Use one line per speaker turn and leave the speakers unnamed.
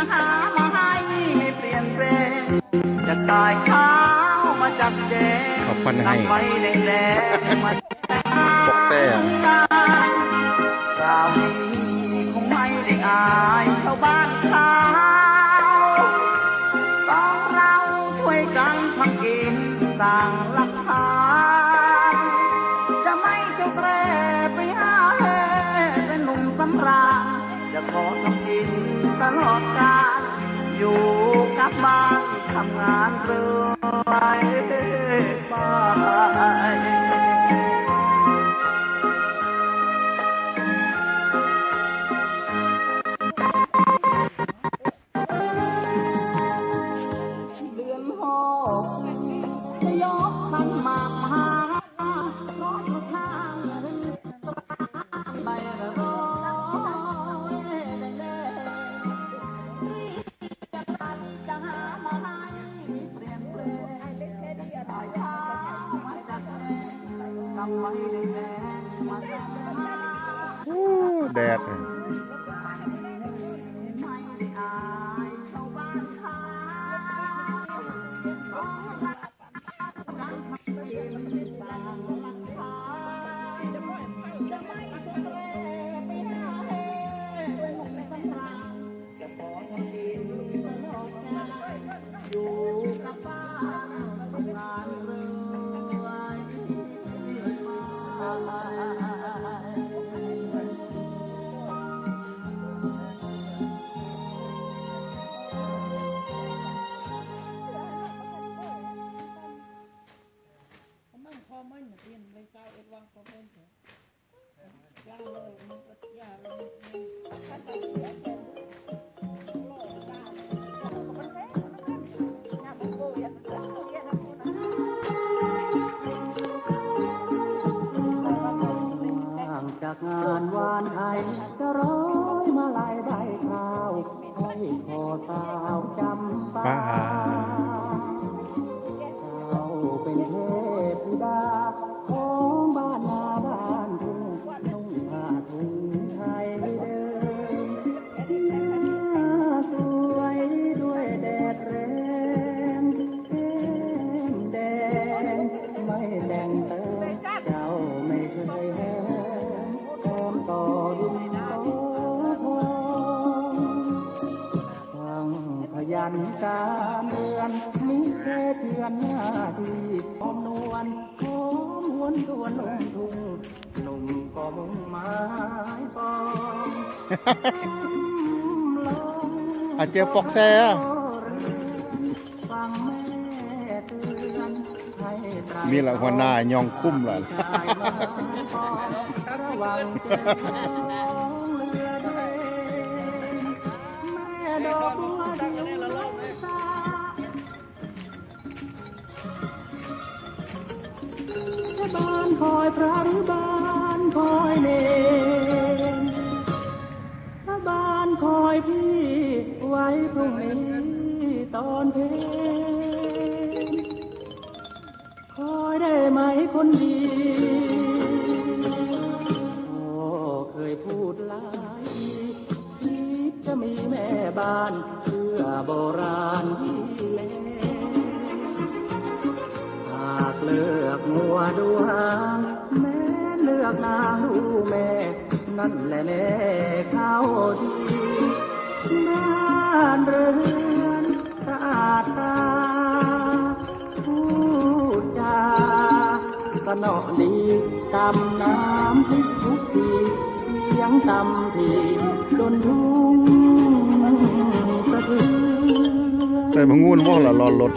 หามาให้ไม่เปลี่ยนแปลงจะขายข้าวมาจับแจง
ขอบคุณให้
ทำไว้แดงๆมา
บอกแซ่
คราวนี้คงไม่ได้อายชาวบ้านเขาต้องเราช่วยกันทำกินต่างหลักฐานจะไม่เจ้าแตรไปหาเฮ่เป็นหนุ่มสำราญจะขอทำกินตลอดกาลอยู่กับบ้านทำงานเรื่อยไป เดือนหกจะยกขันหมากมาร้องทางตราใบระโรยแดงจะตัดจะหามาให้เปลี่ยนแปลงจะได้ข้าวมาจากแดงทำไว้แดงมาจาก
แดด
ไม่ได้อายชาวบ้านเขาอยู่กับบ้านทำงานเรื่อยมา จากงานวานไทยจะร้อยมาลายใบข้าวให้คอสาวจำปาเจ้าเป็นเทพธิดาของบ้านนาบ้านทุ่งนุ่งผ้าถุงไทยเดิมหน้าสวยด้วยแดดแรงแก้มแดงไม่แต่งเติมเจ้าไม่เคยแห้ต่อดุมโตทองทั้งขยันการเรือนมิแค่เชือนหน้าที่พร้อมนวลหอมหวนทวนลงทุ่งหนุ่มก็มุ่งหมายปอง
อาเจียวปอกแซ่
ฟังแม่เตือนให้ไตร
มีละหัวหน้ายองคุ้มละ
ระวังเจ็บท้องเรือเดินแม่ดอกบัวดิวตาจะบ้านคอยพระหรือบ้านคอยเนรถ้าบ้านคอยพี่ไว้พรุ่งนี้ตอนเพลงคอยได้ไหมคนดีเคยพูดหลายทีคิดจะมีแม่บ้านเพื่อโบราณที่เลหากเลือกงัวดูหางแม่เลือกนางดูแม่นั่นแหละแน่เข้าที่บ้านเรือนสะอาดตาพูดจาสนอดีตำน้ำพริกทุกทีเสียงตำทีจนทุ่งสะเทือน
แต่พงงูนว่าละรอรถ